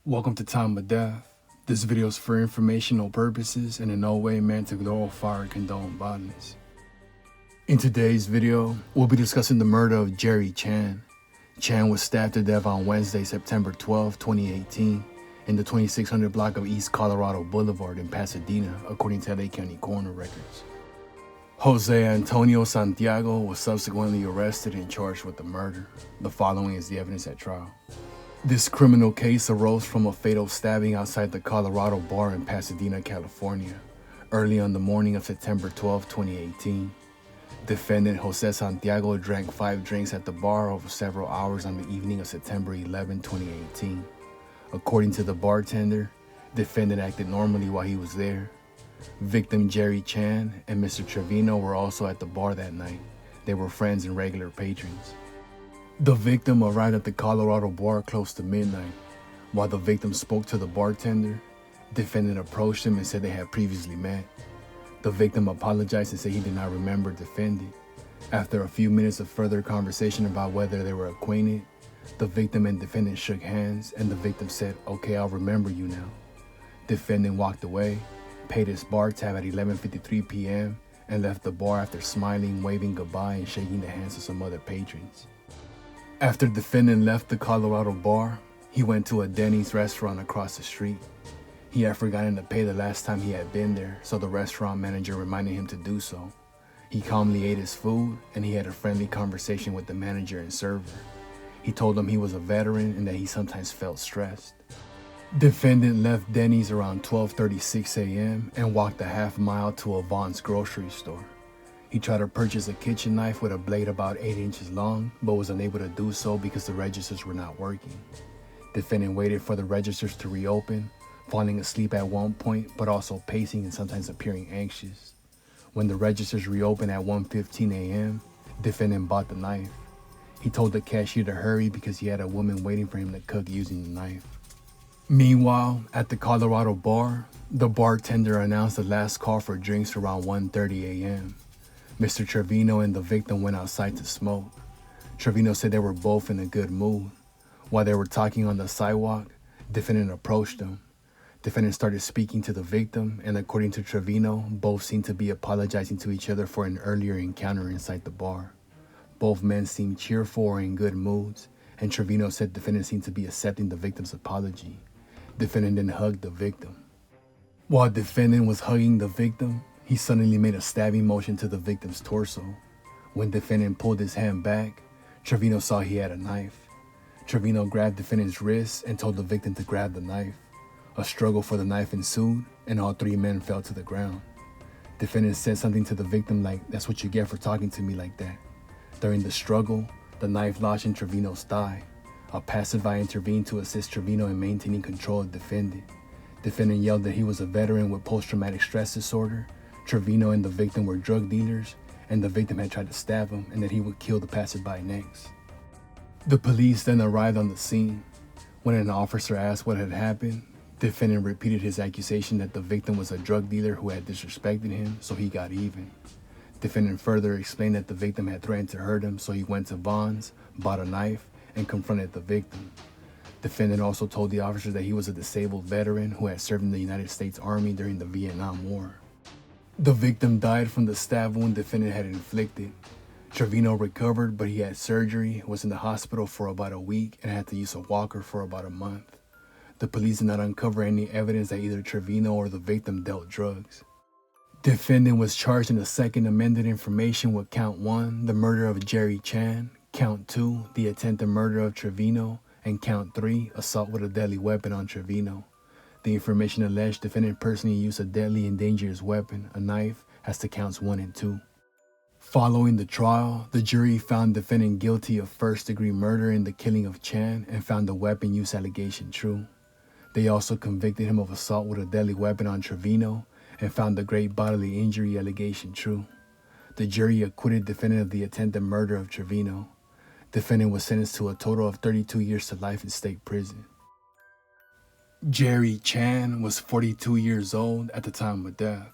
Welcome to Time of Death. This video is for informational purposes and in no way meant to glorify or condone violence. In today's video, we'll be discussing the murder of Jerry Chan. Chan was stabbed to death on Wednesday, September 12, 2018, in the 2600 block of East Colorado Boulevard in Pasadena, according to LA County coroner records. Jose Antonio Santiago was subsequently arrested and charged with the murder. The following is the evidence at trial. This criminal case arose from a fatal stabbing outside the Colorado bar in Pasadena, California, early on the morning of September 12, 2018. Defendant Jose Santiago drank 5 drinks at the bar over several hours on the evening of September 11, 2018. According to the bartender, defendant acted normally while he was there. Victim Jerry Chan and Mr. Trevino were also at the bar that night. They were friends and regular patrons. The victim arrived at the Colorado bar close to midnight. While the victim spoke to the bartender, defendant approached him and said they had previously met. The victim apologized and said he did not remember defendant. After a few minutes of further conversation about whether they were acquainted, the victim and defendant shook hands and the victim said, "Okay, I'll remember you now." Defendant walked away, paid his bar tab at 11:53 p.m. and left the bar after smiling, waving goodbye and shaking the hands of some other patrons. After defendant left the Colorado bar, he went to a Denny's restaurant across the street. He had forgotten to pay the last time he had been there, so the restaurant manager reminded him to do so. He calmly ate his food and he had a friendly conversation with the manager and server. He told him he was a veteran and that he sometimes felt stressed. Defendant left Denny's around 12:36 a.m. and walked a half mile to a Vaughn's grocery store. He tried to purchase a kitchen knife with a blade about 8 inches long, but was unable to do so because the registers were not working. Defendant waited for the registers to reopen, falling asleep at one point, but also pacing and sometimes appearing anxious. When the registers reopened at 1:15 a.m., defendant bought the knife. He told the cashier to hurry because he had a woman waiting for him to cook using the knife. Meanwhile, at the Colorado bar, the bartender announced the last call for drinks around 1:30 a.m. Mr. Trevino and the victim went outside to smoke. Trevino said they were both in a good mood. While they were talking on the sidewalk, defendant approached them. Defendant started speaking to the victim, and according to Trevino, both seemed to be apologizing to each other for an earlier encounter inside the bar. Both men seemed cheerful or in good moods, and Trevino said defendant seemed to be accepting the victim's apology. Defendant then hugged the victim. While defendant was hugging the victim, he suddenly made a stabbing motion to the victim's torso. When defendant pulled his hand back, Trevino saw he had a knife. Trevino grabbed defendant's wrist and told the victim to grab the knife. A struggle for the knife ensued, and all 3 men fell to the ground. Defendant said something to the victim like, "That's what you get for talking to me like that." During the struggle, the knife lodged in Trevino's thigh. A passerby intervened to assist Trevino in maintaining control of defendant. Defendant yelled that he was a veteran with post-traumatic stress disorder, Trevino and the victim were drug dealers, and the victim had tried to stab him and that he would kill the passerby next. The police then arrived on the scene. When an officer asked what had happened, defendant repeated his accusation that the victim was a drug dealer who had disrespected him, so he got even. Defendant further explained that the victim had threatened to hurt him, so he went to Vaughn's, bought a knife, and confronted the victim. Defendant also told the officer that he was a disabled veteran who had served in the United States Army during the Vietnam War. The victim died from the stab wound defendant had inflicted. Trevino recovered, but he had surgery, was in the hospital for about a week, and had to use a walker for about a month. The police did not uncover any evidence that either Trevino or the victim dealt drugs. Defendant was charged in the second amended information with Count 1, the murder of Jerry Chan, Count 2, the attempted murder of Trevino, and Count 3, assault with a deadly weapon on Trevino. The information alleged defendant personally used a deadly and dangerous weapon, a knife, as to counts 1 and 2. Following the trial, the jury found defendant guilty of first-degree murder in the killing of Chan and found the weapon use allegation true. They also convicted him of assault with a deadly weapon on Trevino and found the great bodily injury allegation true. The jury acquitted defendant of the attempted murder of Trevino. Defendant was sentenced to a total of 32 years to life in state prison. Jerry Chan was 42 years old at the time of death.